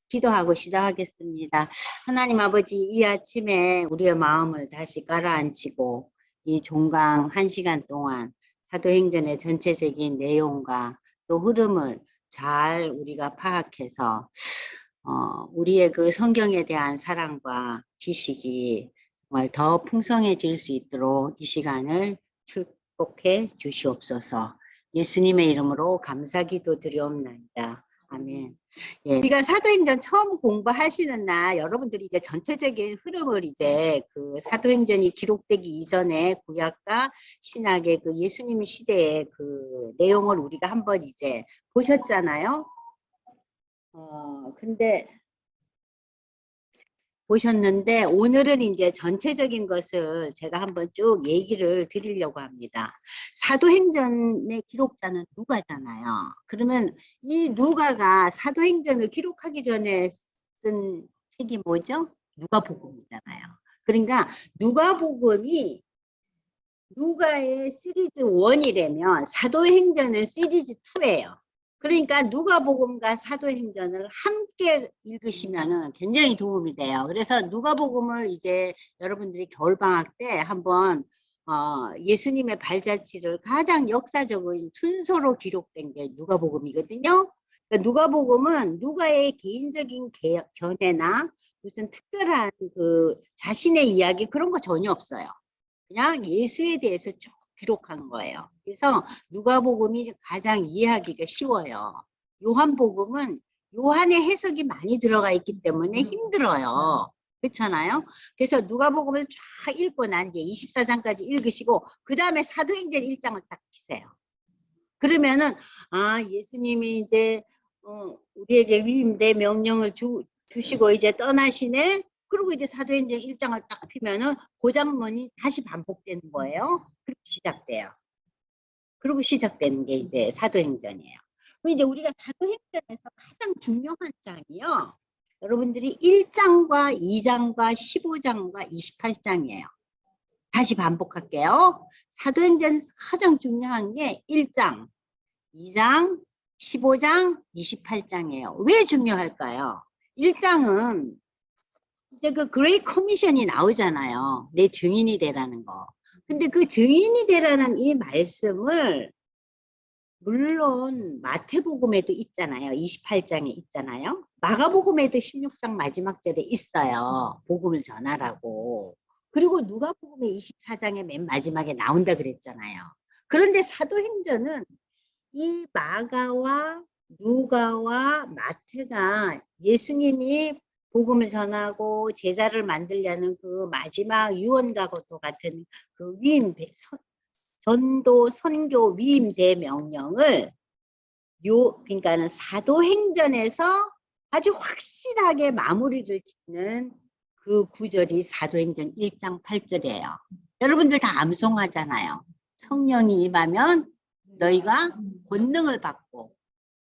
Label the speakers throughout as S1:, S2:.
S1: 기도하고 시작하겠습니다. 하나님 아버지, 이 아침에 우리의 마음을 다시 가라앉히고 이 종강 1시간 동안 사도행전의 전체적인 내용과 또 흐름을 잘 우리가 파악해서 우리의 그 성경에 대한 사랑과 지식이 정말 더 풍성해질 수 있도록 이 시간을 축복해 주시옵소서. 예수님의 이름으로 감사기도 드리옵나이다. 아멘. 예, 우리가 사도행전 처음 공부하시는 날 여러분들이 이제 전체적인 흐름을 이제 그 사도행전이 기록되기 이전에 구약과 신약의 그 예수님 시대의 그 내용을 우리가 한번 이제 보셨잖아요. 근데 보셨는데 오늘은 이제 전체적인 것을 제가 한번 쭉 얘기를 드리려고 합니다. 사도행전의 기록자는 누가잖아요. 그러면 이 누가가 사도행전을 기록하기 전에 쓴 책이 뭐죠? 누가복음이잖아요. 그러니까 누가복음이 누가의 시리즈 1이라면 사도행전은 시리즈 2예요. 그러니까 누가복음과 사도행전을 함께 읽으시면 굉장히 도움이 돼요. 그래서 누가복음을 이제 여러분들이 겨울방학 때 한번 예수님의 발자취를 가장 역사적인 순서로 기록된 게 누가복음이거든요. 그러니까 누가복음은 누가의 개인적인 견해나 무슨 특별한 그 자신의 이야기 그런 거 전혀 없어요. 그냥 예수에 대해서 쭉 기록한 거예요. 그래서 누가복음이 가장 이해하기가 쉬워요. 요한복음은 요한의 해석이 많이 들어가 있기 때문에 힘들어요. 그렇잖아요. 그래서 누가복음을 쫙 읽고 난 뒤에 24장까지 읽으시고 그 다음에 사도행전 1장을 딱 피세요. 그러면은 예수님이 이제 우리에게 위임대 명령을 주시고 이제 떠나시네. 그리고 이제 사도행전 1장을 딱 피면은 그 장면이 다시 반복되는 거예요. 그리고 시작돼요. 그리고 시작되는 게 이제 사도행전이에요. 그럼 이제 우리가 사도행전에서 가장 중요한 장이요. 여러분들이 1장과 2장과 15장과 28장이에요. 다시 반복할게요. 사도행전에서 가장 중요한 게 1장, 2장, 15장, 28장이에요. 왜 중요할까요? 1장은 이제 그 그레이 커미션이 나오잖아요. 내 증인이 되라는 거. 근데 그 증인이 되라는 이 말씀을 물론 마태복음에도 있잖아요. 28장에 있잖아요. 마가복음에도 16장 마지막 절에 있어요. 복음을 전하라고. 그리고 누가복음의 24장의 맨 마지막에 나온다 그랬잖아요. 그런데 사도행전은 이 마가와 누가와 마태가 예수님이 복음을 전하고 제자를 만들려는 그 마지막 유언과도 같은 그 전도 선교 위임 대명령을 그러니까는 사도행전에서 아주 확실하게 마무리를 짓는 그 구절이 사도행전 1장 8절이에요. 여러분들 다 암송하잖아요. 성령이 임하면 너희가 권능을 받고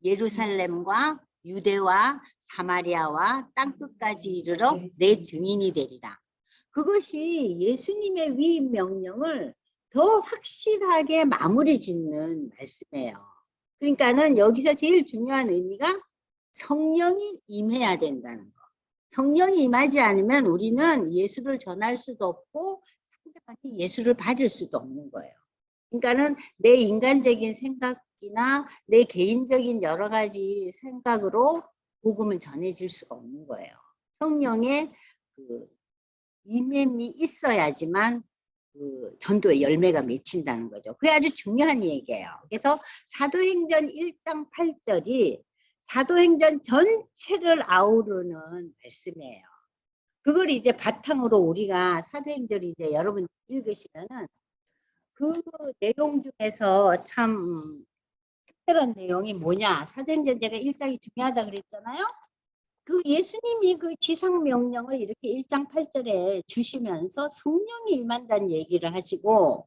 S1: 예루살렘과 유대와 사마리아와 땅끝까지 이르러 내 증인이 되리라. 그것이 예수님의 위임 명령을 더 확실하게 마무리 짓는 말씀이에요. 그러니까는 여기서 제일 중요한 의미가 성령이 임해야 된다는 거. 성령이 임하지 않으면 우리는 예수를 전할 수도 없고 상대방이 예수를 받을 수도 없는 거예요. 그러니까는 내 인간적인 생각이나 내 개인적인 여러 가지 생각으로 복음은 전해질 수가 없는 거예요. 성령의 그 임함이 있어야지만 그 전도의 열매가 맺힌다는 거죠. 그게 아주 중요한 얘기예요. 그래서 사도행전 1장 8절이 사도행전 전체를 아우르는 말씀이에요. 그걸 이제 바탕으로 우리가 사도행전을 이제 여러분 읽으시면은 그 내용 중에서 참 특별한 내용이 뭐냐. 사도행전 제가 1장이 중요하다 그랬잖아요. 그 예수님이 그 지상 명령을 이렇게 1장 8절에 주시면서 성령이 임한다는 얘기를 하시고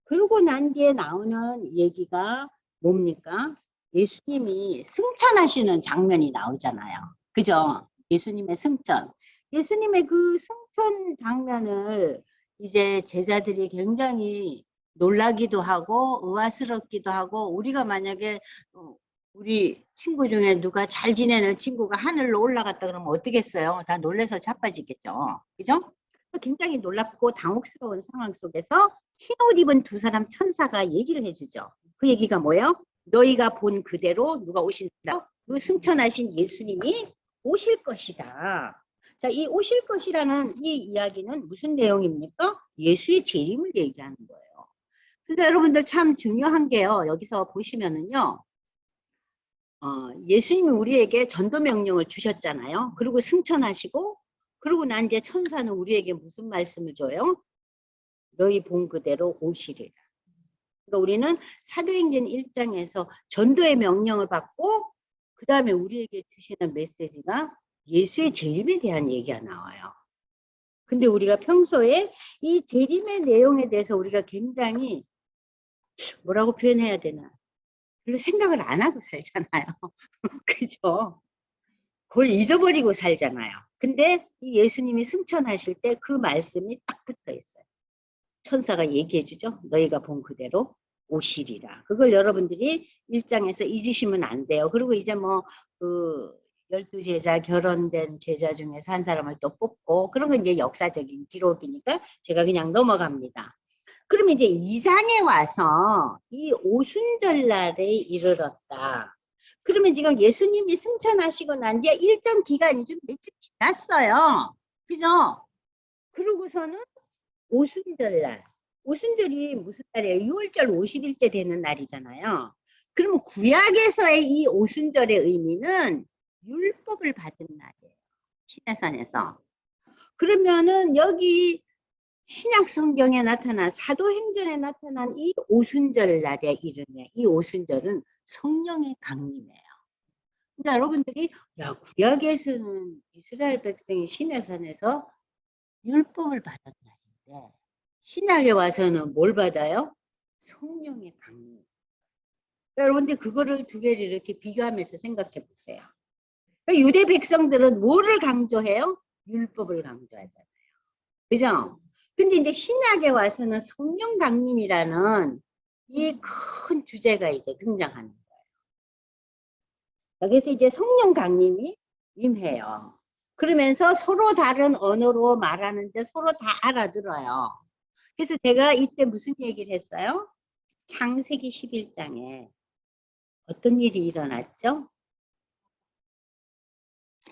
S1: 그러고 난 뒤에 나오는 얘기가 뭡니까? 예수님이 승천하시는 장면이 나오잖아요. 그죠? 예수님의 승천. 예수님의 그 승천 장면을 이제 제자들이 굉장히 놀라기도 하고 의아스럽기도 하고 우리가 만약에 우리 친구 중에 누가 잘 지내는 친구가 하늘로 올라갔다 그러면 어떻겠어요? 다 놀라서 자빠지겠죠. 그죠? 굉장히 놀랍고 당혹스러운 상황 속에서 흰 옷 입은 두 사람 천사가 얘기를 해주죠. 그 얘기가 뭐예요? 너희가 본 그대로 누가 오신다? 그 승천하신 예수님이 오실 것이다. 자, 이 오실 것이라는 이 이야기는 무슨 내용입니까? 예수의 재림을 얘기하는 거예요. 그러니까 여러분들 참 중요한 게요. 여기서 보시면은요. 예수님이 우리에게 전도 명령을 주셨잖아요. 그리고 승천하시고, 그러고 난 뒤에 천사는 우리에게 무슨 말씀을 줘요? 너희 본 그대로 오시리라. 그러니까 우리는 사도행전 1장에서 전도의 명령을 받고, 그 다음에 우리에게 주시는 메시지가 예수의 재림에 대한 얘기가 나와요. 근데 우리가 평소에 이 재림의 내용에 대해서 우리가 굉장히 뭐라고 표현해야 되나? 별로 생각을 안 하고 살잖아요. 그죠? 거의 잊어버리고 살잖아요. 근데 이 예수님이 승천하실 때 그 말씀이 딱 붙어 있어요. 천사가 얘기해 주죠. 너희가 본 그대로 오시리라. 그걸 여러분들이 1장에서 잊으시면 안 돼요. 그리고 이제 뭐 그 12제자 결혼된 제자 중에서 한 사람을 또 뽑고 그런 건 이제 역사적인 기록이니까 제가 그냥 넘어갑니다. 그러면 이제 2장에 와서 이 오순절날에 이르렀다. 그러면 지금 예수님이 승천하시고 난 뒤에 일정 기간이 좀 며칠 지났어요. 그죠? 그러고서는 오순절날. 오순절이 무슨 날이에요? 6월절 50일째 되는 날이잖아요. 그러면 구약에서의 이 오순절의 의미는 율법을 받은 날이에요. 시내산에서. 그러면은 여기 신약 성경에 나타난 사도행전에 나타난 이 오순절 날의 이름이에요. 이 오순절은 성령의 강림이에요. 그러니까 여러분들이 야 구약에서는 이스라엘 백성이 시내산에서 율법을 받은 날인데 신약에 와서는 뭘 받아요? 성령의 강림. 그러니까 여러분들 그거를 두 개를 이렇게 비교하면서 생각해 보세요. 그러니까 유대 백성들은 뭐를 강조해요? 율법을 강조하잖아요. 그죠? 근데 이제 신약에 와서는 성령 강림이라는 이 큰 주제가 이제 등장하는 거예요. 여기서 이제 성령 강림이 임해요. 그러면서 서로 다른 언어로 말하는데 서로 다 알아들어요. 그래서 제가 이때 무슨 얘기를 했어요? 창세기 11장에 어떤 일이 일어났죠?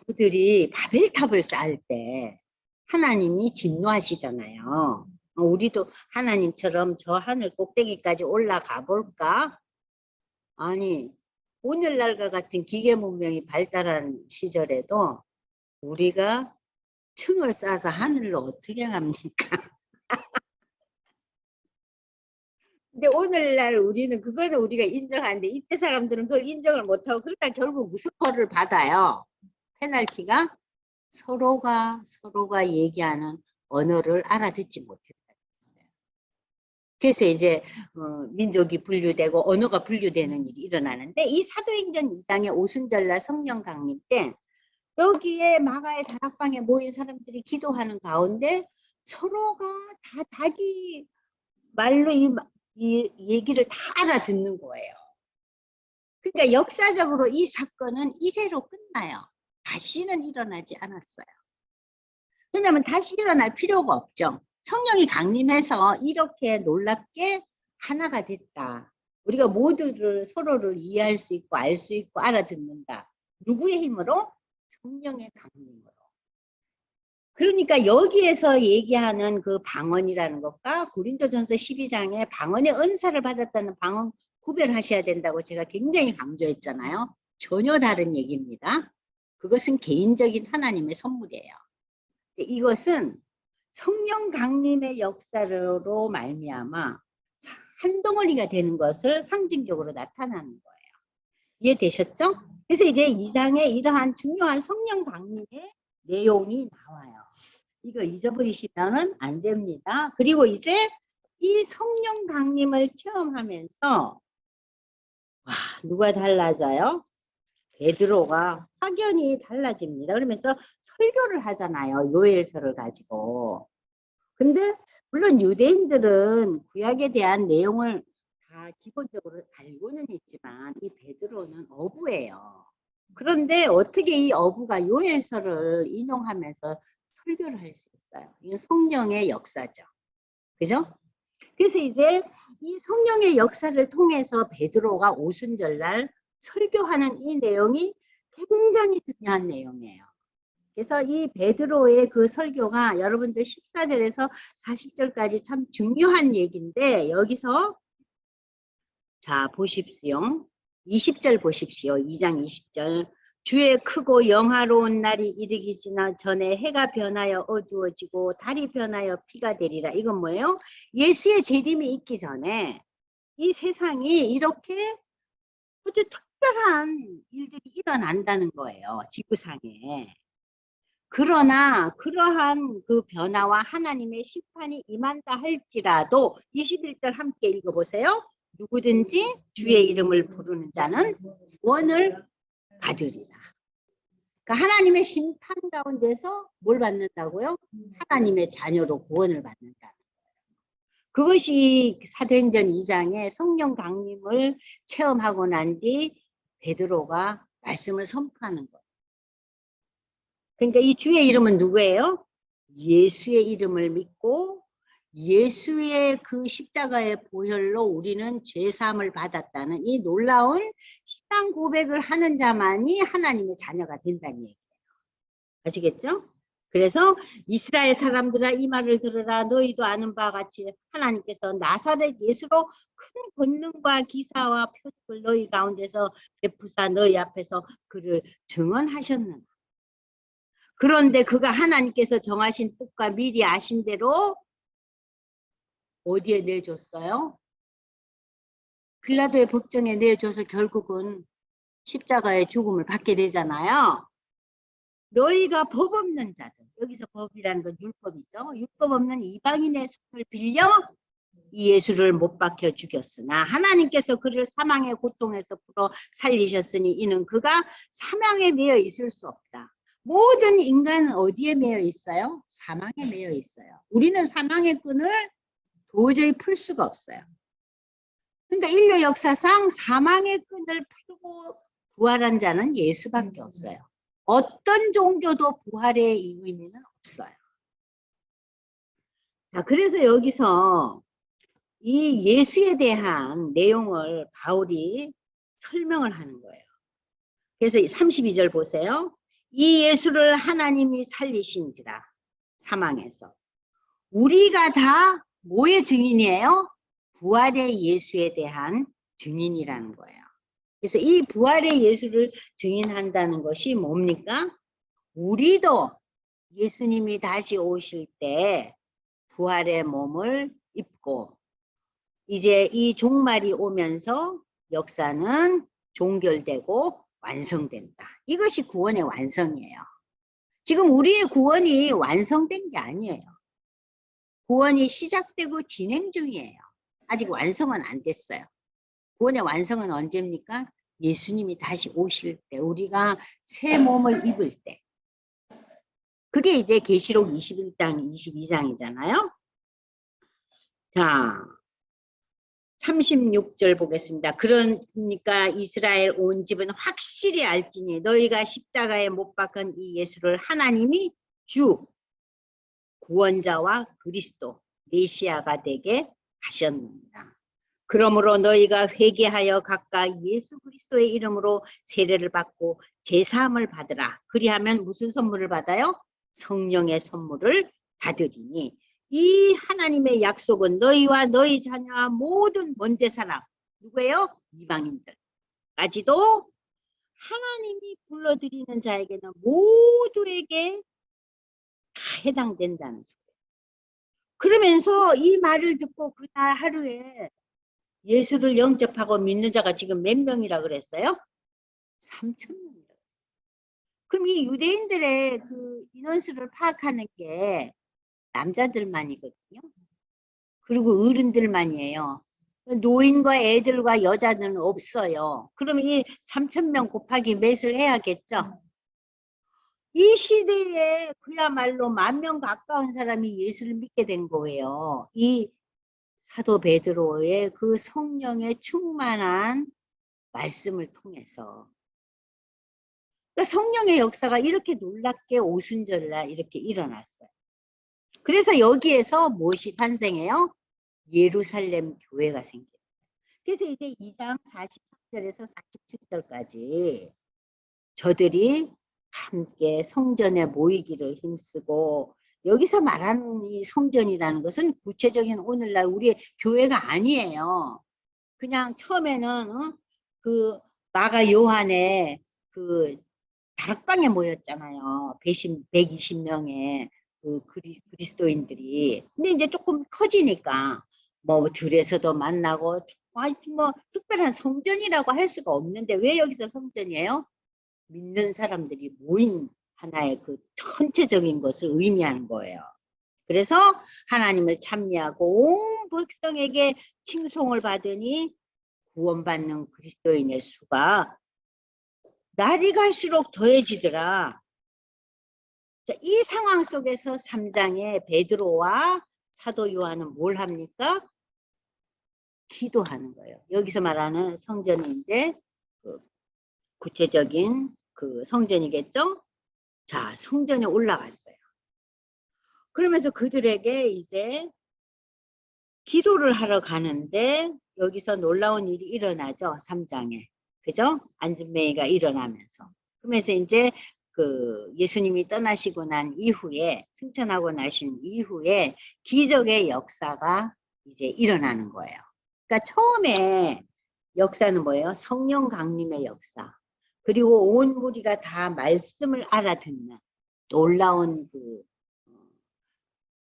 S1: 그들이 바벨탑을 쌓을 때 하나님이 진노하시잖아요. 우리도 하나님처럼 저 하늘 꼭대기까지 올라가 볼까? 아니, 오늘날과 같은 기계 문명이 발달한 시절에도 우리가 층을 쌓아서 하늘로 어떻게 갑니까? 근데 오늘날 우리는 그거는 우리가 인정하는데 이때 사람들은 그걸 인정을 못하고 그러다 결국 무슨 벌을 받아요? 페널티가 서로가 얘기하는 언어를 알아듣지 못했다. 그래서 이제 민족이 분류되고 언어가 분류되는 일이 일어나는데 이 사도행전 2장의 오순절날 성령 강림 때 여기에 마가의 다락방에 모인 사람들이 기도하는 가운데 서로가 다 자기 말로 이 얘기를 다 알아듣는 거예요. 그러니까 역사적으로 이 사건은 1회로 끝나요. 다시는 일어나지 않았어요. 왜냐하면 다시 일어날 필요가 없죠. 성령이 강림해서 이렇게 놀랍게 하나가 됐다. 우리가 모두를 서로를 이해할 수 있고 알 수 있고 알아듣는다. 누구의 힘으로? 성령의 강림으로. 그러니까 여기에서 얘기하는 그 방언이라는 것과 고린도전서 12장에 방언의 은사를 받았다는 방언 구별하셔야 된다고 제가 굉장히 강조했잖아요. 전혀 다른 얘기입니다. 그것은 개인적인 하나님의 선물이에요. 이것은 성령 강림의 역사로 말미암아 한 덩어리가 되는 것을 상징적으로 나타나는 거예요. 이해되셨죠? 그래서 이제 2장에 이러한 중요한 성령 강림의 내용이 나와요. 이거 잊어버리시면 안 됩니다. 그리고 이제 이 성령 강림을 체험하면서 와, 누가 달라져요? 베드로가 확연히 달라집니다. 그러면서 설교를 하잖아요. 요엘서를 가지고. 근데 물론 유대인들은 구약에 대한 내용을 다 기본적으로 알고는 있지만 이 베드로는 어부예요. 그런데 어떻게 이 어부가 요엘서를 인용하면서 설교를 할 수 있어요? 이건 성령의 역사죠. 그죠? 그래서 이제 이 성령의 역사를 통해서 베드로가 오순절날 설교하는 이 내용이 굉장히 중요한 내용이에요. 그래서 이 베드로의 그 설교가 여러분들 14절에서 40절까지 참 중요한 얘기인데, 여기서 자 보십시오. 20절 보십시오. 2장 20절. 주의 크고 영화로운 날이 이르기 전에 해가 변하여 어두워지고 달이 변하여 피가 되리라. 이건 뭐예요? 예수의 재림이 있기 전에 이 세상이 이렇게 아주 특별한 일들이 일어난다는 거예요. 지구상에. 그러나 그러한 그 변화와 하나님의 심판이 임한다 할지라도 21절 함께 읽어보세요. 누구든지 주의 이름을 부르는 자는 구원을 받으리라. 그러니까 하나님의 심판 가운데서 뭘 받는다고요? 하나님의 자녀로 구원을 받는다. 그것이 사도행전 2장에 성령 강림을 체험하고 난 뒤 베드로가 말씀을 선포하는 거예요. 그러니까 이 주의 이름은 누구예요? 예수의 이름을 믿고 예수의 그 십자가의 보혈로 우리는 죄사함을 받았다는 이 놀라운 신앙 고백을 하는 자만이 하나님의 자녀가 된다는 얘기예요. 아시겠죠? 그래서 이스라엘 사람들아 이 말을 들으라. 너희도 아는 바와 같이 하나님께서 나사렛 예수로 큰 권능과 기사와 표적을 너희 가운데서 베푸사 너희 앞에서 그를 증언하셨느니라. 그런데 그가 하나님께서 정하신 뜻과 미리 아신 대로 어디에 내줬어요? 빌라도의 법정에 내줘서 결국은 십자가의 죽음을 받게 되잖아요. 너희가 법 없는 자들, 여기서 법이라는 건 율법이죠. 율법 없는 이방인의 손을 빌려 이 예수를 못 박혀 죽였으나 하나님께서 그를 사망의 고통에서 풀어 살리셨으니 이는 그가 사망에 매여 있을 수 없다. 모든 인간은 어디에 매여 있어요? 사망에 매여 있어요. 우리는 사망의 끈을 도저히 풀 수가 없어요. 그러니까 인류 역사상 사망의 끈을 풀고 부활한 자는 예수밖에 없어요. 어떤 종교도 부활의 의미는 없어요. 자, 그래서 여기서 이 예수에 대한 내용을 바울이 설명을 하는 거예요. 그래서 32절 보세요. 이 예수를 하나님이 살리신지라 사망에서. 우리가 다 뭐의 증인이에요? 부활의 예수에 대한 증인이라는 거예요. 그래서 이 부활의 예수를 증인한다는 것이 뭡니까? 우리도 예수님이 다시 오실 때 부활의 몸을 입고 이제 이 종말이 오면서 역사는 종결되고 완성된다. 이것이 구원의 완성이에요. 지금 우리의 구원이 완성된 게 아니에요. 구원이 시작되고 진행 중이에요. 아직 완성은 안 됐어요. 구원의 완성은 언제입니까? 예수님이 다시 오실 때, 우리가 새 몸을 입을 때. 그게 이제 계시록 21장, 22장이잖아요. 자, 36절 보겠습니다. 그러니까 이스라엘 온 집은 확실히 알지니 너희가 십자가에 못 박은 이 예수를 하나님이 주, 구원자와 그리스도, 메시아가 되게 하셨느니라. 그러므로 너희가 회개하여 각각 예수 그리스도의 이름으로 세례를 받고 제사함을 받으라. 그리하면 무슨 선물을 받아요? 성령의 선물을 받으리니 이 하나님의 약속은 너희와 너희 자녀와 모든 먼데 사람 누구예요? 이방인들까지도 하나님이 불러들이는 자에게는 모두에게 다 해당된다는 소리예요. 그러면서 이 말을 듣고 그날 하루에 예수를 영접하고 믿는 자가 지금 몇 명이라 그랬어요? 3,000명이라. 그럼 이 유대인들의 그 인원수를 파악하는 게 남자들만이거든요. 그리고 어른들만이에요. 노인과 애들과 여자들은 없어요. 그러면 이 3,000명 곱하기 몇을 해야겠죠? 이 시대에 그야말로 10,000명 가까운 사람이 예수를 믿게 된 거예요. 이 사도 베드로의 그 성령의 충만한 말씀을 통해서, 그러니까 성령의 역사가 이렇게 놀랍게 오순절날 이렇게 일어났어요. 그래서 여기에서 무엇이 탄생해요? 예루살렘 교회가 생겨요. 그래서 이제 2장 43절에서 47절까지 저들이 함께 성전에 모이기를 힘쓰고, 여기서 말하는 이 성전이라는 것은 구체적인 오늘날 우리의 교회가 아니에요. 그냥 처음에는 그 마가 요한의 그 다락방에 모였잖아요. 120명의 그 그리스도인들이. 근데 이제 조금 커지니까 뭐 들에서도 만나고, 뭐 특별한 성전이라고 할 수가 없는데, 왜 여기서 성전이에요? 믿는 사람들이 모인 하나의 그 전체적인 것을 의미하는 거예요. 그래서 하나님을 찬미하고 온 백성에게 칭송을 받으니 구원받는 그리스도인의 수가 날이 갈수록 더해지더라. 자, 이 상황 속에서 3장에 베드로와 사도 요한은 뭘 합니까? 기도하는 거예요. 여기서 말하는 성전이 이제 그 구체적인 그 성전이겠죠? 자, 성전에 올라갔어요. 그러면서 그들에게 이제 기도를 하러 가는데, 여기서 놀라운 일이 일어나죠. 3장에. 그죠? 안진매가 일어나면서. 그러면서 이제 그 예수님이 떠나시고 난 이후에, 승천하고 나신 이후에 기적의 역사가 이제 일어나는 거예요. 그러니까 처음에 역사는 뭐예요? 성령 강림의 역사. 그리고 온 무리가 다 말씀을 알아듣는 놀라운 그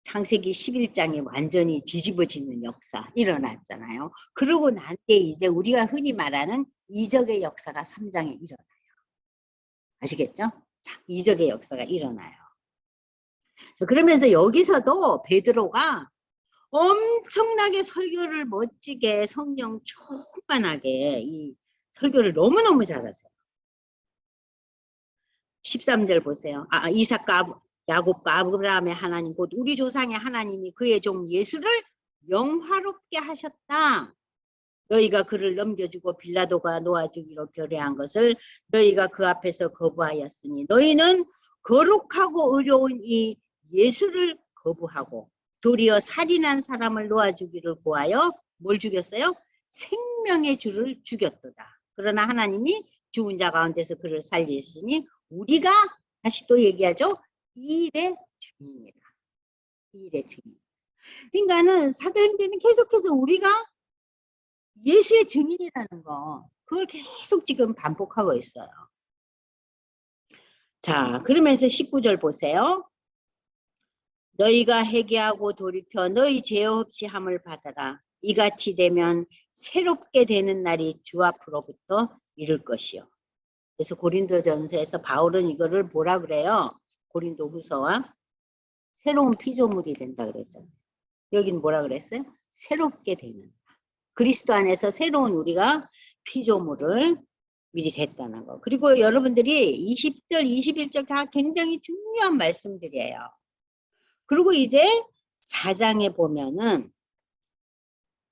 S1: 창세기 11장이 완전히 뒤집어지는 역사 일어났잖아요. 그러고 난 때 이제 우리가 흔히 말하는 이적의 역사가 3장에 일어나요. 아시겠죠? 자, 이적의 역사가 일어나요. 그러면서 여기서도 베드로가 엄청나게 설교를 멋지게 성령 충만하게 이 설교를 너무너무 잘하세요. 13절 보세요. 이삭과 야곱과 아브라함의 하나님 곧 우리 조상의 하나님이 그의 종 예수를 영화롭게 하셨다. 너희가 그를 넘겨주고 빌라도가 놓아주기로 결의한 것을 너희가 그 앞에서 거부하였으니 너희는 거룩하고 의로운 이 예수를 거부하고 도리어 살인한 사람을 놓아주기를 구하여 뭘 죽였어요? 생명의 주를 죽였도다. 그러나 하나님이 죽은 자 가운데서 그를 살리셨으니 우리가 다시 또 얘기하죠. 이 일의 증인이다. 이 일의 증인. 그러니까는 사도행전은 계속해서 우리가 예수의 증인이라는 거, 그걸 계속 지금 반복하고 있어요. 자, 그러면서 19절 보세요. 너희가 회개하고 돌이켜 너희 죄 없이 함을 받아라. 이같이 되면 새롭게 되는 날이 주 앞으로부터 이를 것이요. 그래서 고린도전서에서 바울은 이거를 뭐라 그래요? 고린도후서와 새로운 피조물이 된다 그랬잖아요. 여기는 뭐라 그랬어요? 새롭게 되는. 그리스도 안에서 새로운 우리가 피조물을 미리 됐다는 거. 그리고 여러분들이 20절, 21절 다 굉장히 중요한 말씀들이에요. 그리고 이제 4장에 보면은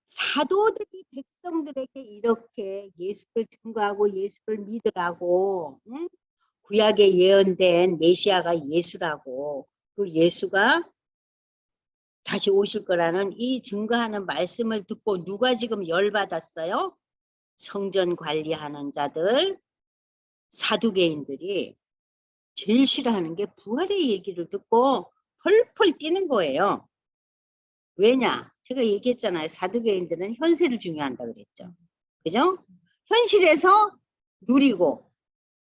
S1: 사도들이 백성들에게 이렇게 예수를 증거하고 예수를 믿으라고, 응? 구약에 예언된 메시아가 예수라고, 그 예수가 다시 오실 거라는 이 증거하는 말씀을 듣고 누가 지금 열받았어요? 성전 관리하는 자들, 사두개인들이 제일 싫어하는 게 부활의 얘기를 듣고 펄펄 뛰는 거예요. 왜냐? 제가 얘기했잖아요. 사두개인들은 현세를 중요한다 그랬죠. 그죠? 현실에서 누리고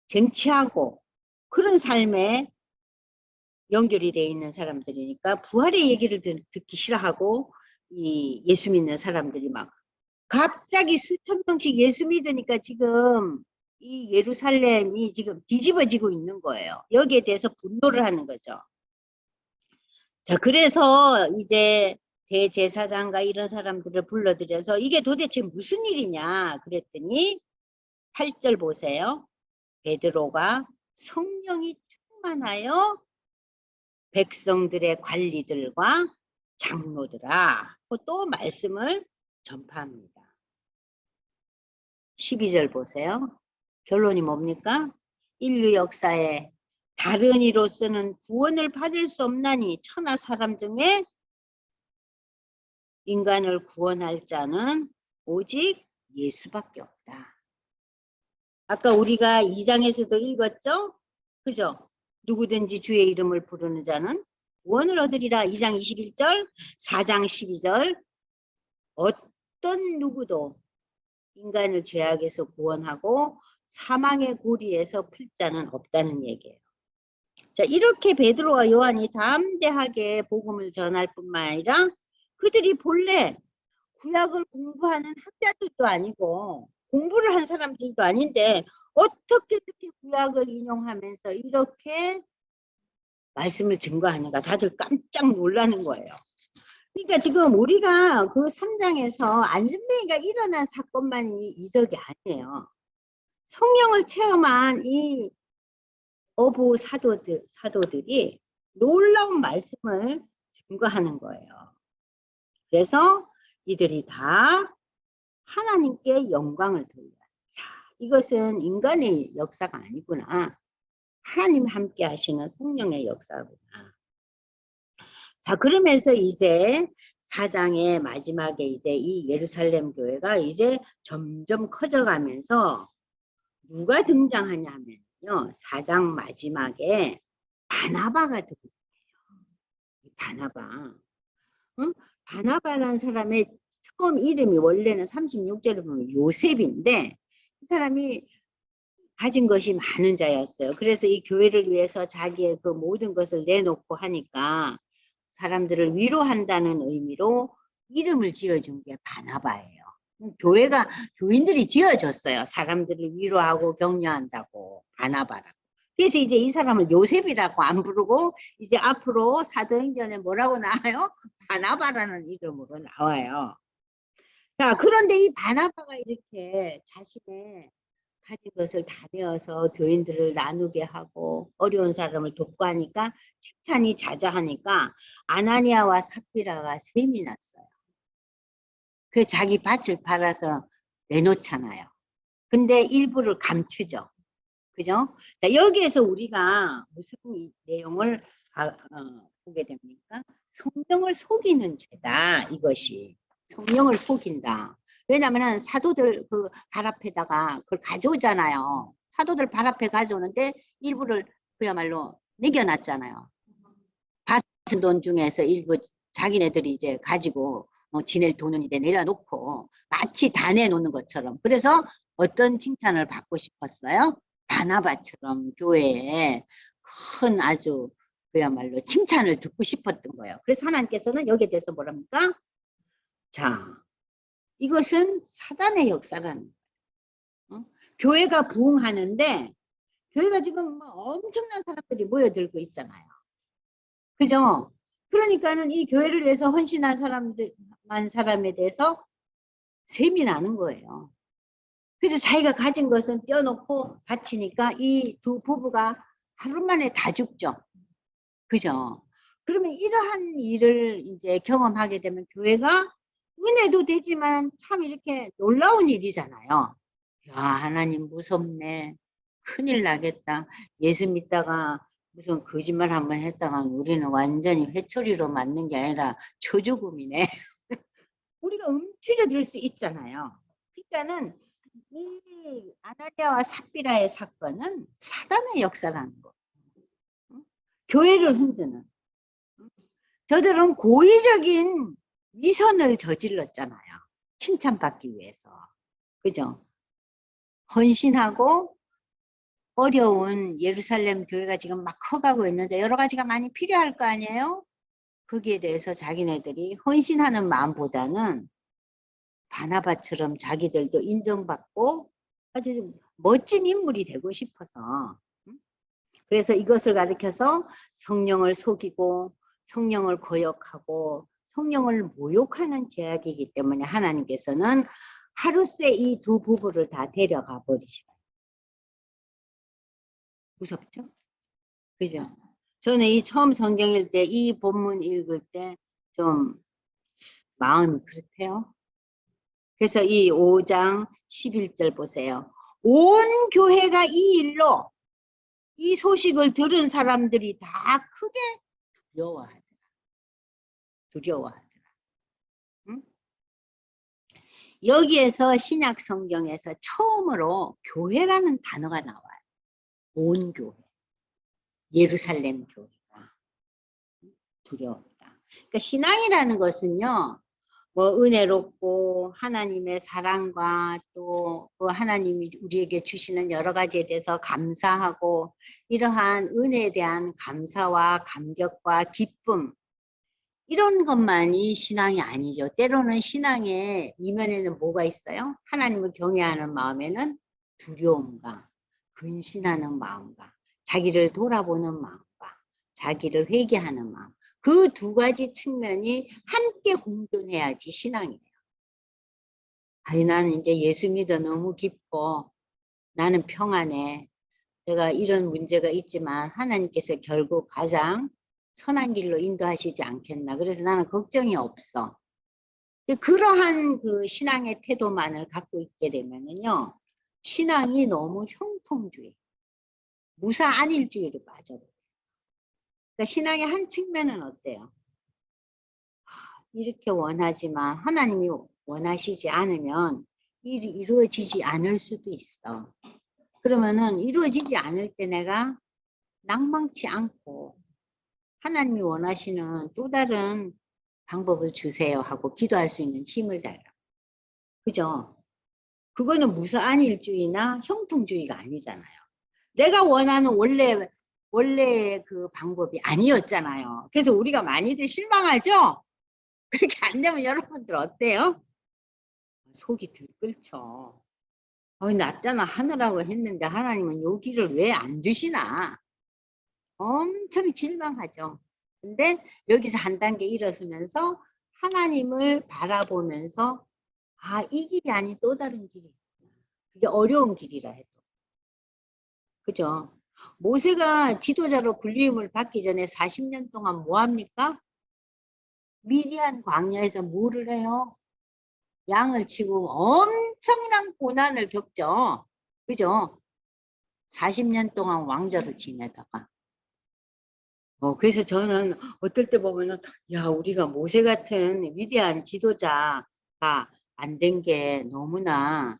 S1: 쟁취하고 그런 삶에 연결이 되어 있는 사람들이니까 부활의 얘기를 듣기 싫어하고, 이 예수 믿는 사람들이 막 갑자기 수천 명씩 예수 믿으니까 지금 이 예루살렘이 지금 뒤집어지고 있는 거예요. 여기에 대해서 분노를 하는 거죠. 자, 그래서 이제 대제사장과 이런 사람들을 불러들여서 이게 도대체 무슨 일이냐 그랬더니 8절 보세요. 베드로가 성령이 충만하여 백성들의 관리들과 장로들아 하고 또 말씀을 전파합니다. 12절 보세요. 결론이 뭡니까? 인류 역사에 다른 이로서는 구원을 받을 수 없나니 천하 사람 중에 인간을 구원할 자는 오직 예수밖에 없다. 아까 우리가 2장에서도 읽었죠? 그죠? 누구든지 주의 이름을 부르는 자는 구원을 얻으리라. 2장 21절, 4장 12절. 어떤 누구도 인간을 죄악에서 구원하고 사망의 고리에서 풀 자는 없다는 얘기예요. 자, 이렇게 베드로와 요한이 담대하게 복음을 전할 뿐만 아니라 그들이 본래 구약을 공부하는 학자들도 아니고 공부를 한 사람들도 아닌데 어떻게 이렇게 구약을 인용하면서 이렇게 말씀을 증거하는가 다들 깜짝 놀라는 거예요. 그러니까 지금 우리가 그 3장에서 안진뱅이가 일어난 사건만이 이적이 아니에요. 성령을 체험한 이 어부 사도들이 놀라운 말씀을 증거하는 거예요. 그래서 이들이 다 하나님께 영광을 돌려요. 이것은 인간의 역사가 아니구나. 하나님 함께 하시는 성령의 역사구나. 자, 그러면서 이제 4장의 마지막에 이제 이 예루살렘 교회가 이제 점점 커져가면서 누가 등장하냐 하면요. 4장 마지막에 바나바가 등장해요. 바나바. 응? 바나바라는 사람의 처음 이름이 원래는 36절에 보면 요셉인데 이 사람이 가진 것이 많은 자였어요. 그래서 이 교회를 위해서 자기의 그 모든 것을 내놓고 하니까 사람들을 위로한다는 의미로 이름을 지어준 게 바나바예요. 교인들이 지어줬어요. 사람들을 위로하고 격려한다고 바나바라고. 그래서 이제 이 사람을 요셉이라고 안 부르고 이제 앞으로 사도행전에 뭐라고 나와요? 바나바라는 이름으로 나와요. 자, 그런데 이 바나바가 이렇게 자신의 가진 것을 다 내어서 교인들을 나누게 하고 어려운 사람을 돕고 하니까 칭찬이 자자하니까 아나니아와 삽비라가 셈이 났어요. 그 자기 밭을 팔아서 내놓잖아요. 근데 일부를 감추죠. 그죠? 자, 여기에서 우리가 무슨 내용을 보게 됩니까? 성령을 속이는 죄다, 이것이. 성령을 속인다. 왜냐면은 사도들 그 발 앞에다가 그걸 가져오잖아요. 사도들 발 앞에 가져오는데 일부를 그야말로 매겨놨잖아요. 받은 돈 중에서 일부 자기네들이 이제 가지고 지낼 돈은 이제 내려놓고 마치 다 내놓는 것처럼. 그래서 어떤 칭찬을 받고 싶었어요? 바나바처럼 교회에 큰 아주 그야말로 칭찬을 듣고 싶었던 거예요. 그래서 하나님께서는 여기에 대해서 뭐랍니까? 자, 이것은 사단의 역사라는 거예요. 교회가 부흥하는데 교회가 지금 엄청난 사람들이 모여들고 있잖아요. 그죠? 그러니까는 이 교회를 위해서 헌신한 사람에 대해서 셈이 나는 거예요. 그래서 자기가 가진 것은 떼어놓고 바치니까 이 두 부부가 하루 만에 다 죽죠. 그죠? 그러면 이러한 일을 이제 경험하게 되면 교회가 은혜도 되지만 참 이렇게 놀라운 일이잖아요. 야, 하나님 무섭네. 큰일 나겠다. 예수 믿다가 무슨 거짓말 한번 했다가 우리는 완전히 회초리로 맞는 게 아니라 초죽음이네. 우리가 움츠려들 수 있잖아요. 그러니까는 이 아나니아와 삽비라의 사건은 사단의 역사라는 거. 교회를 흔드는. 저들은 고의적인 위선을 저질렀잖아요. 칭찬받기 위해서. 그죠? 헌신하고 어려운 예루살렘 교회가 지금 막 커가고 있는데 여러 가지가 많이 필요할 거 아니에요? 거기에 대해서 자기네들이 헌신하는 마음보다는 바나바처럼 자기들도 인정받고 아주 멋진 인물이 되고 싶어서. 그래서 이것을 가리켜서 성령을 속이고 성령을 거역하고 성령을 모욕하는 죄악이기 때문에 하나님께서는 하루새 이 두 부부를 다 데려가 버리시고. 무섭죠? 그죠? 저는 이 처음 성경 읽을 때, 이 본문 읽을 때 좀 마음이 그렇대요. 그래서 이 5장 11절 보세요. 온 교회가 이 일로 이 소식을 들은 사람들이 다 크게 두려워하더라. 두려워하더라. 응? 여기에서 신약 성경에서 처음으로 교회라는 단어가 나와요. 온 교회. 예루살렘 교회가 두려웠다. 그러니까 신앙이라는 것은요. 뭐 은혜롭고 하나님의 사랑과 또 그 하나님이 우리에게 주시는 여러 가지에 대해서 감사하고 이러한 은혜에 대한 감사와 감격과 기쁨 이런 것만이 신앙이 아니죠. 때로는 신앙의 이면에는 뭐가 있어요? 하나님을 경외하는 마음에는 두려움과 근신하는 마음과 자기를 돌아보는 마음과 자기를 회개하는 마음 그 두 가지 측면이 함께 공존해야지 신앙이에요. 아니 나는 이제 예수 믿어 너무 기뻐. 나는 평안해. 내가 이런 문제가 있지만 하나님께서 결국 가장 선한 길로 인도하시지 않겠나. 그래서 나는 걱정이 없어. 그러한 그 신앙의 태도만을 갖고 있게 되면은요. 신앙이 너무 형통주의, 무사안일주의로 빠져버려요. 그러니까 신앙의 한 측면은 어때요? 이렇게 원하지만 하나님이 원하시지 않으면 일이 이루어지지 않을 수도 있어. 그러면은 이루어지지 않을 때 내가 낭망치 않고 하나님이 원하시는 또 다른 방법을 주세요 하고 기도할 수 있는 힘을 달라. 그죠? 그거는 무사안일주의나 형통주의가 아니잖아요. 내가 원하는 원래 그 방법이 아니었잖아요. 그래서 우리가 많이들 실망하죠? 그렇게 안 되면 여러분들 어때요? 속이 들끓죠. 낫잖아 하느라고 했는데 하나님은 여기를 왜 안 주시나? 엄청 실망하죠. 근데 여기서 한 단계 일어서면서 하나님을 바라보면서 이 길이 아닌 또 다른 길이 있구나. 그게 어려운 길이라 해도. 그죠? 모세가 지도자로 불림을 받기 전에 40년 동안 뭐 합니까? 미디안 광야에서 뭐를 해요? 양을 치고 엄청난 고난을 겪죠. 그죠? 40년 동안 왕자를 지내다가. 그래서 저는 어떨 때 보면은, 야, 우리가 모세 같은 위대한 지도자가 안 된 게 너무나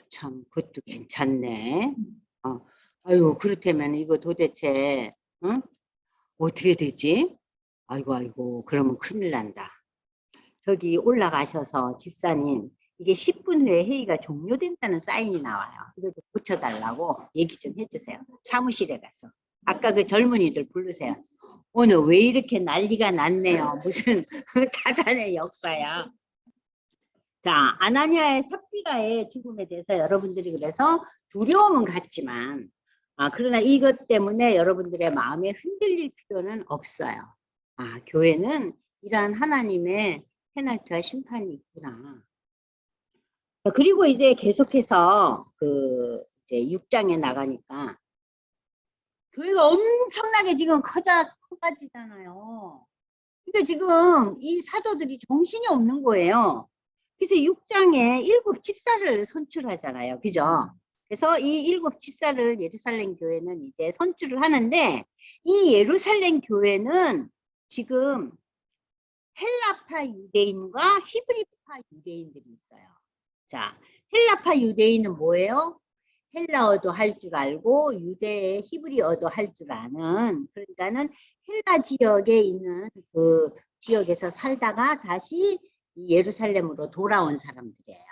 S1: 참, 그것도 괜찮네. 아유, 그렇다면 이거 도대체, 응? 어떻게 되지? 아이고, 그러면 큰일 난다. 저기 올라가셔서 집사님, 이게 10분 후에 회의가 종료된다는 사인이 나와요. 이거 좀 고쳐달라고 얘기 좀 해주세요. 사무실에 가서. 아까 그 젊은이들 부르세요. 오늘 왜 이렇게 난리가 났네요. 무슨 사단의 역사야. 자, 아나니아의 삽비가의 죽음에 대해서 여러분들이 그래서 두려움은 갖지만 그러나 이것 때문에 여러분들의 마음에 흔들릴 필요는 없어요. 교회는 이러한 하나님의 페널티와 심판이 있구나. 그리고 이제 계속해서 그 이제 6장에 나가니까 교회가 엄청나게 지금 커가지잖아요. 그러니까 지금 이 사도들이 정신이 없는 거예요. 그래서 6장에 7 집사를 선출하잖아요. 그죠? 그래서 이 7 집사를 예루살렘 교회는 이제 선출을 하는데 이 예루살렘 교회는 지금 헬라파 유대인과 히브리파 유대인들이 있어요. 자, 헬라파 유대인은 뭐예요? 헬라어도 할 줄 알고 유대의 히브리어도 할 줄 아는 그러니까는 헬라 지역에 있는 그 지역에서 살다가 다시 예루살렘으로 돌아온 사람들이에요.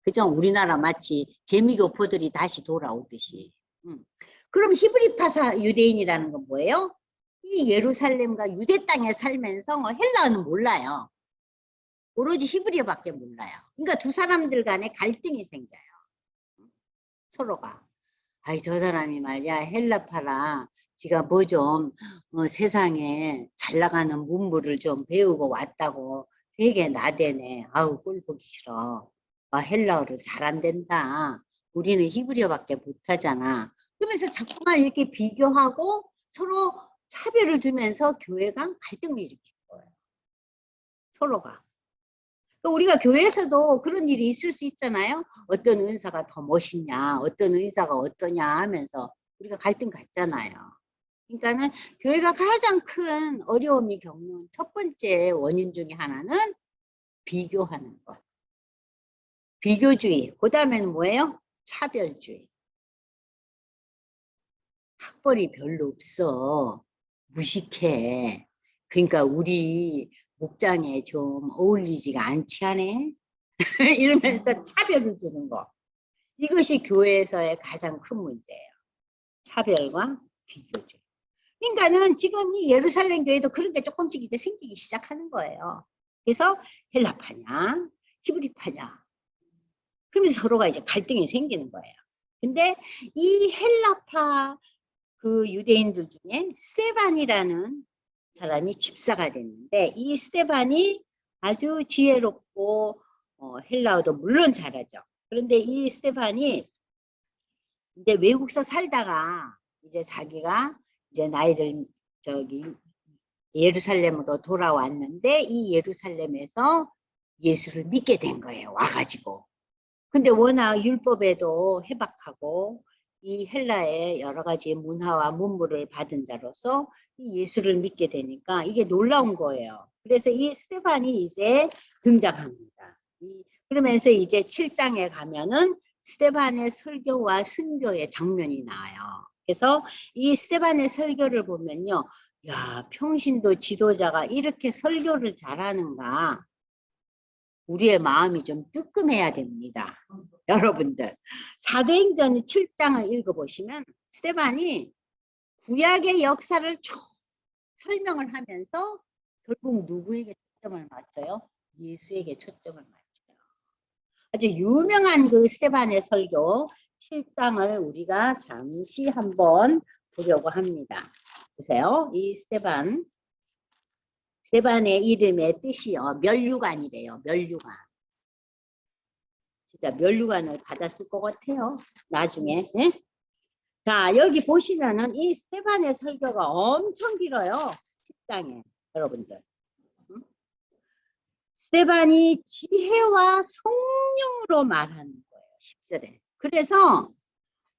S1: 그죠? 우리나라 마치 재미교포들이 다시 돌아오듯이. 그럼 히브리파 유대인이라는 건 뭐예요? 이 예루살렘과 유대 땅에 살면서 헬라어는 몰라요. 오로지 히브리어밖에 몰라요. 그러니까 두 사람들 간에 갈등이 생겨요. 서로가. 저 사람이 말이야 헬라파라 지가 뭐 좀 세상에 잘 나가는 문물을 좀 배우고 왔다고 되게 나대네. 아우 꼴 보기 싫어. 헬라어를 잘 안 된다. 우리는 히브리어밖에 못하잖아. 그러면서 자꾸만 이렇게 비교하고 서로 차별을 두면서 교회 간 갈등을 일으키는 거예요. 서로가. 또 우리가 교회에서도 그런 일이 있을 수 있잖아요. 어떤 은사가 더 멋있냐, 어떤 의사가 어떠냐 하면서 우리가 갈등 갖잖아요. 그러니까는 교회가 가장 큰 어려움이 겪는 첫 번째 원인 중에 하나는 비교하는 것. 비교주의. 그 다음에는 뭐예요? 차별주의. 학벌이 별로 없어. 무식해. 그러니까 우리 목장에 좀 어울리지가 않지 않네? 이러면서 차별을 두는 거. 이것이 교회에서의 가장 큰 문제예요. 차별과 비교주의. 그러니까는 지금 이 예루살렘 교회도 그런 게 조금씩 이제 생기기 시작하는 거예요. 그래서 헬라파냐, 히브리파냐. 그러면서 서로가 이제 갈등이 생기는 거예요. 근데 이 헬라파 그 유대인들 중에 스데반이라는 사람이 집사가 됐는데 이 스데반이 아주 지혜롭고 헬라어도 물론 잘하죠. 그런데 이 스데반이 이제 외국서 살다가 이제 자기가 이제 나이들 저기 예루살렘으로 돌아왔는데 이 예루살렘에서 예수를 믿게 된 거예요. 와가지고. 근데 워낙 율법에도 해박하고 이 헬라의 여러 가지 문화와 문물을 받은 자로서 이 예수를 믿게 되니까 이게 놀라운 거예요. 그래서 이 스데반이 이제 등장합니다. 그러면서 이제 7장에 가면은 스데반의 설교와 순교의 장면이 나와요. 그래서 이 스데반의 설교를 보면요. 야, 평신도 지도자가 이렇게 설교를 잘하는가. 우리의 마음이 좀 뜨끔해야 됩니다. 여러분들. 사도행전 7장을 읽어보시면 스데반이 구약의 역사를 쭉 설명을 하면서 결국 누구에게 초점을 맞춰요? 예수에게 초점을 맞춰요. 아주 유명한 그 스데반의 설교 7장을 우리가 잠시 한번 보려고 합니다. 보세요. 이 스데반의 이름의 뜻이요. 면류관이래요. 면류관. 진짜 면류관을 받았을 것 같아요. 나중에. 예? 자, 여기 보시면은 이 스데반의 설교가 엄청 길어요. 10장에. 여러분들. 스데반이 지혜와 성령으로 말하는 거예요. 10절에. 그래서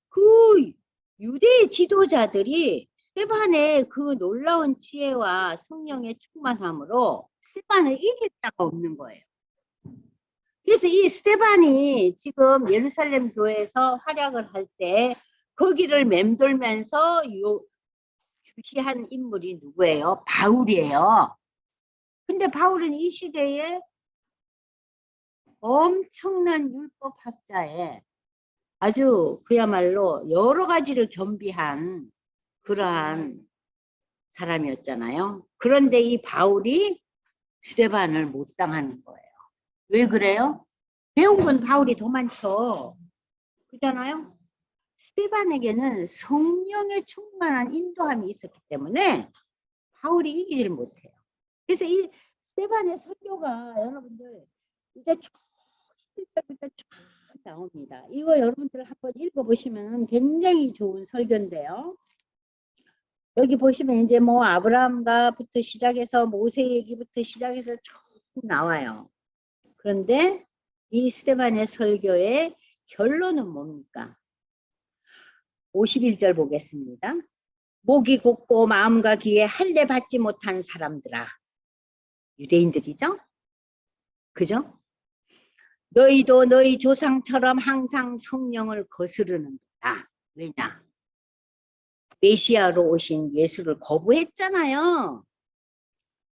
S1: 그 유대 지도자들이 스데반의 그 놀라운 지혜와 성령의 충만함으로 스데반을 이길 자가 없는 거예요. 그래서 이 스데반이 지금 예루살렘 교회에서 활약을 할 때 거기를 맴돌면서 주시한 인물이 누구예요? 바울이에요. 근데 바울은 이 시대에 엄청난 율법학자에 아주 그야말로 여러 가지를 겸비한 그러한 사람이었잖아요. 그런데 이 바울이 스데반을 못 당하는 거예요. 왜 그래요? 배운 건 바울이 더 많죠. 그잖아요. 스데반에게는 성령의 충만한 인도함이 있었기 때문에 바울이 이기지를 못해요. 그래서 이 스데반의 설교가 여러분들 이제 쭉 나옵니다. 이거 여러분들 한번 읽어보시면 굉장히 좋은 설교인데요. 여기 보시면 이제 뭐 아브라함가부터 시작해서 모세 얘기부터 시작해서 쭉 나와요. 그런데 이 스데반의 설교의 결론은 뭡니까? 51절 보겠습니다. 목이 곧고 마음과 귀에 할례 받지 못한 사람들아. 유대인들이죠? 그죠? 너희도 너희 조상처럼 항상 성령을 거스르는다. 왜냐? 메시아로 오신 예수를 거부했잖아요.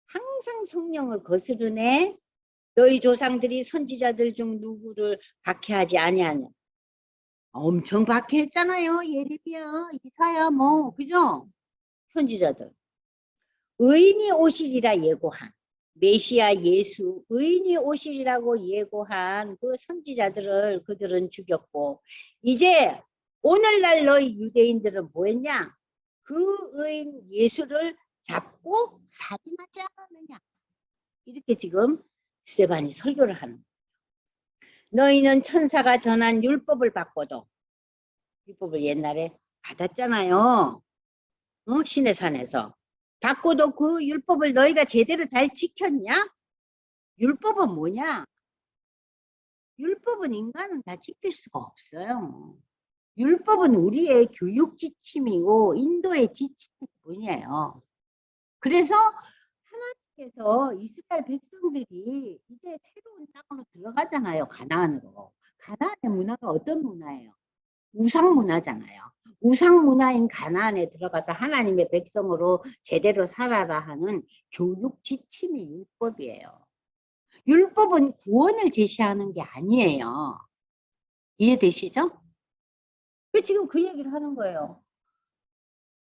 S1: 항상 성령을 거스르네. 너희 조상들이 선지자들 중 누구를 박해하지 아니하냐. 엄청 박해했잖아요. 예레미야, 이사야 뭐 그죠? 선지자들. 의인이 오시리라 예고한 메시아 예수 의인이 오시리라고 예고한 그 선지자들을 그들은 죽였고 이제 오늘날 너희 유대인들은 뭐했냐? 그 의인 예수를 잡고 살인하지 않았느냐? 이렇게 지금 스데반이 설교를 하는 거예요. 너희는 천사가 전한 율법을 받고도 율법을 옛날에 받았잖아요. 시내산에서. 받고도 그 율법을 너희가 제대로 잘 지켰냐? 율법은 뭐냐? 율법은 인간은 다 지킬 수가 없어요. 율법은 우리의 교육 지침이고 인도의 지침일 뿐이에요. 그래서 하나님께서 이스라엘 백성들이 이제 새로운 땅으로 들어가잖아요. 가나안으로. 가나안의 문화가 어떤 문화예요? 우상 문화잖아요. 우상 문화인 가나안에 들어가서 하나님의 백성으로 제대로 살아라 하는 교육 지침이 율법이에요. 율법은 구원을 제시하는 게 아니에요. 이해되시죠? 지금 그 얘기를 하는 거예요.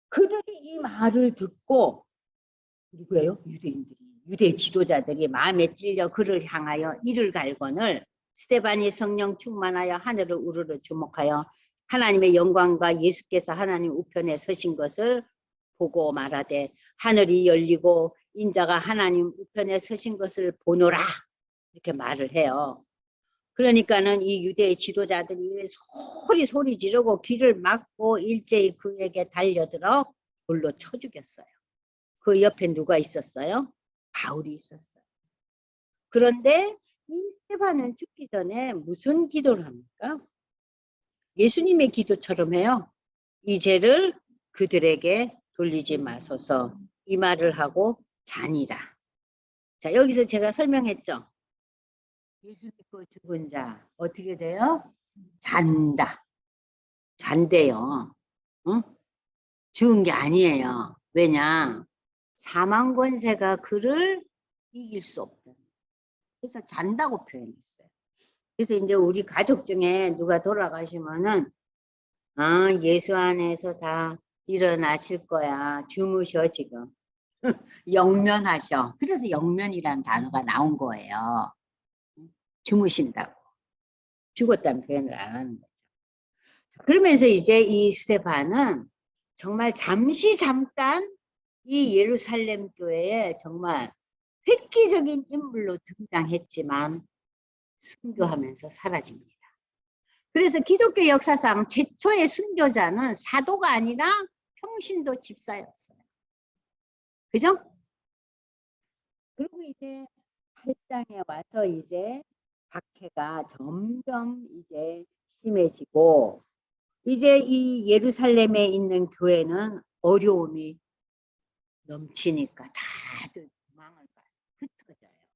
S1: 그들이 이 말을 듣고 누구예요? 유대인들이. 유대 지도자들이 마음에 찔려 그를 향하여 이를 갈거늘 스데반이 성령 충만하여 하늘을 우르르 주목하여 하나님의 영광과 예수께서 하나님 우편에 서신 것을 보고 말하되 하늘이 열리고 인자가 하나님 우편에 서신 것을 보노라 이렇게 말을 해요. 그러니까는 이 유대의 지도자들이 소리 지르고 귀를 막고 일제히 그에게 달려들어 돌로 쳐 죽였어요. 그 옆에 누가 있었어요? 바울이 있었어요. 그런데 이 스데반은 죽기 전에 무슨 기도를 합니까? 예수님의 기도처럼 해요. 이 죄를 그들에게 돌리지 마소서. 이 말을 하고 자니라. 자, 여기서 제가 설명했죠. 예수 믿고 죽은 자 어떻게 돼요? 잔다. 잔대요. 응? 죽은 게 아니에요. 왜냐? 사망 권세가 그를 이길 수 없다. 그래서 잔다고 표현했어요. 그래서 이제 우리 가족 중에 누가 돌아가시면은 예수 안에서 다 일어나실 거야. 주무셔 지금. 영면하셔. 그래서 영면이라는 단어가 나온 거예요. 주무신다고. 죽었다는 표현을 안 하는 거죠. 그러면서 이제 이 스테반은 정말 잠깐 이 예루살렘 교회에 정말 획기적인 인물로 등장했지만 순교하면서 사라집니다. 그래서 기독교 역사상 최초의 순교자는 사도가 아니라 평신도 집사였어요. 그죠? 그리고 이제 8장에 와서 이제 박해가 점점 이제 심해지고 이제 이 예루살렘에 있는 교회는 어려움이 넘치니까 다들